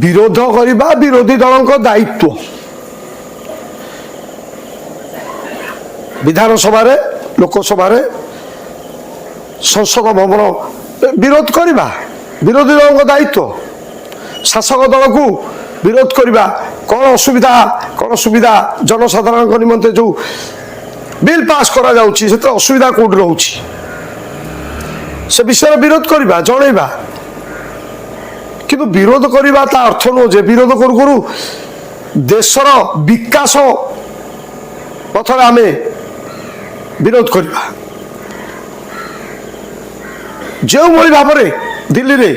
विरोध करने विरोधी दल दायित्व विधानसभा लोकसभा संसद भवन विरोध करने विरोधी दल दायित्व शासक दल को विरोध करने कौन सुविधा जनसाधारण निमंते जो बिल पास करा जाउची से असुविधा कौट रोची से विषय विरोध करवा जनइबा किंतु विरोध करवा ता अर्थ नुह जे विरोध करू करू देशर विकास पथर आम विरोध करवा जो भाव में दिल्ली रे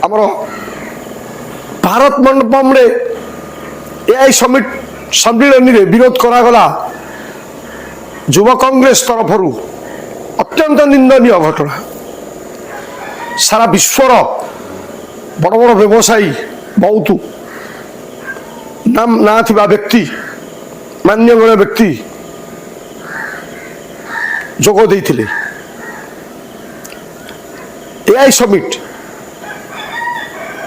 आमर भारत मंडपम रे एआई समिट सम्मिलन रे विरोध करागला युवा कांग्रेस तरफ अत्यंत निंदनीय घटना सारा विश्वर बड़ बड़ व्यवसायी बहुत नाम ना थिबा व्यक्ति मान्यगण्य व्यक्ति जोग देइथिले एआई समिट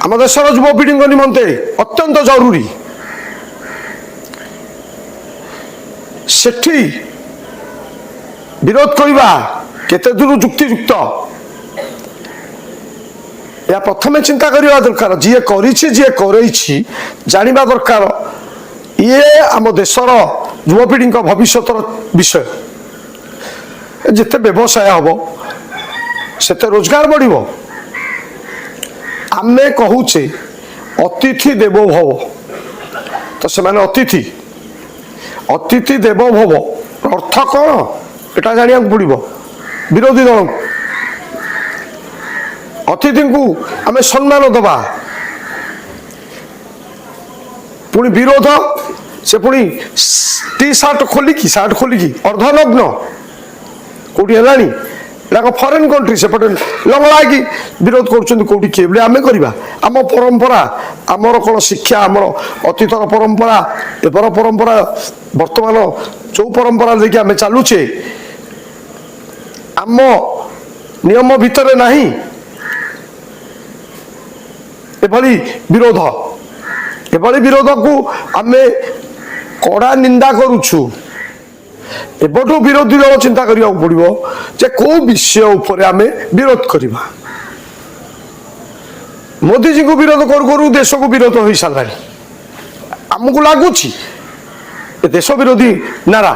आम देशर युवपीढ़ी निमंते अत्यंत जरूरी सेठी विरोध करवा केते दूर युक्तियुक्त या प्रथम चिंता करवा दरकार जी करे जानिबा दरकार ये आम देशर युवपीढ़ी भविष्य विषय जिते व्यवसाय हम सेते रोजगार बढ़ आमे कहूचे अतिथि देवो भव तो से माने अतिथि देवो भव अर्थ कौन एटा जानिया पड़ो विरोधी दल अतिथि को आमे सम्मान दबा पुणी विरोध से पुणी टी सार्ट खोलिकी अर्धनग्न कौटी है फरेन कंट्री सेपटे लंगड़ा कि विरोध करोटी किए आम करवा आम परंपरा आमर कौन शिक्षा आमर अतीतर परंपरा एबर परंपरा वर्तमान जो परंपरा देखिए आम चलुचे आम नियम भितर नहीं एभली विरोध को आम कड़ा निंदा करुछु एबठू विरोधी दल चिंता करिया पड़ो जे को विषय उपर आम विरोध करवा मोदी जी को विरोध करू देश को विरोध हो सारा आमको लगुच देश विरोधी नारा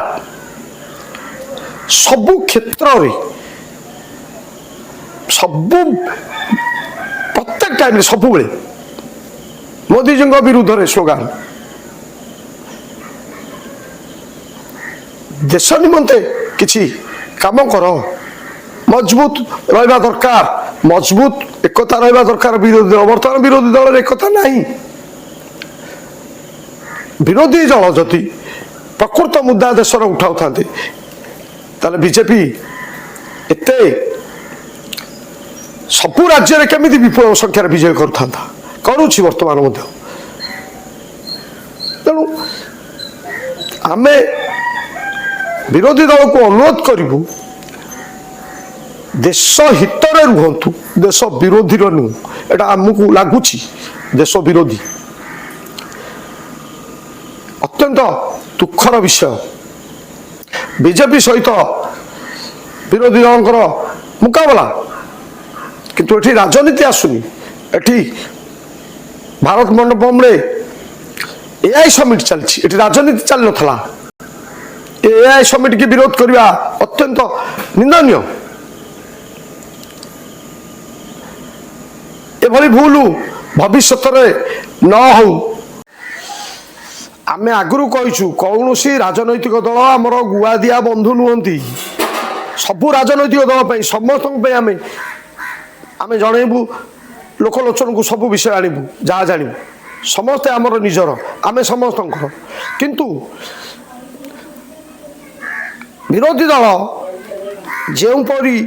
सबु क्षेत्र रे सबु प्रत्येक टाइम सब मोदी जी विरुद्ध रे स्लोगान देश निमंते किछि काम कर मजबूत रहा दरकार मजबूत एकता रहा दरकार विरोधी दल बर्तमान विरोधी दल एकता नहीं विरोधी दल जदि प्रकृत मुद्दा देशर उठाऊ था बीजेपी एते सबु राज्य में केमिति विपुल संख्यार विजय करुछि वर्तमान तेणु आमे विरोधी दल को अनुरोध करूँ देश हित रुहतु देश विरोधी नुह एटा आमको लगुच देश विरोधी अत्यंत दुखर विषय बीजेपी सहित विरोधी दल मुकाबला किंतु एठी राजनीति आसुनी एठी भारत मंडपम रे एआई समिट चलछि एठी राजनीति चल नथला एआई समिट की विरोध करवा अत्यंत निंदनीय एभली भूल भविष्य न हो आमे आगुरु कहिछु कौन सी राजनैतिक दल आमर गुआदिया बंधु नुहंती सबु राजनैतिक दल पे समस्त आमे आमे जनइबू लोकलोचन को सब विषय आणबू जहाँ जानबू समस्ते आमर निजर आमे समस्त किंतु विरोधी दल जोपरी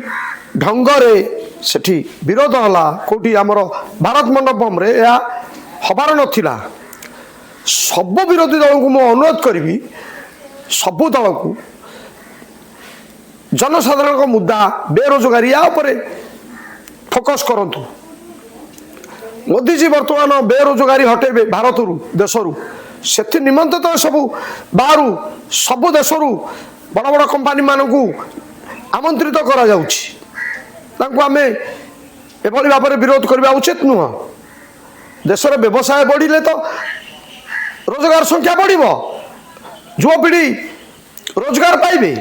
ढंगरे सेठी विरोध हला कोटी आमर भारत मंडपम रे या हबार नथिला सब विरोधी दल को मु अनुरोध करी सबु दल को जनसाधारण मुद्दा बेरोजगारी या फोकस करंतु मोदीजी बर्तमान बेरोजगारी हटेबे भारत देशरू से निमंते तो सब बाहर सब देशरू बड़ बड़ कंपानी मानक आमंत्रित करा आम एभली भाव में विरोध करवा उचित नुह। देशर व्यवसाय बढ़िले तो रोजगार संख्या बढ़ युवपीढ़ी रोजगार पाइबे।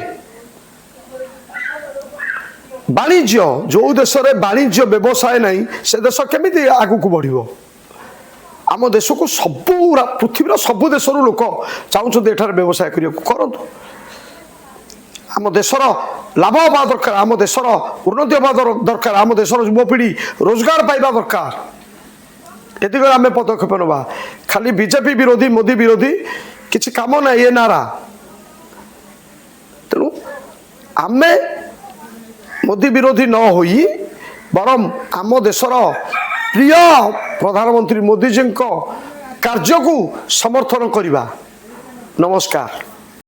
वाणिज्य जो देश में वाणिज्य व्यवसाय नहीं से देश केमी आगू को बढ़ आम देश को सब पृथ्वी सब देश लोक चाहते एठार व्यवसाय करूँ आम देशर लाभ हवा दरकार आम देशर उन्नति हवा दरकार आम देशर युवपीढ़ी रोजगार पाइबा दरकार ए दिगरे आम पदक्षेप नवा। खाली बीजेपी विरोधी मोदी विरोधी किसी काम ना ये नारा तेणु आमे मोदी विरोधी न होई बरम आम देशर प्रिय प्रधानमंत्री मोदी जी कार्य को समर्थन करवा। नमस्कार।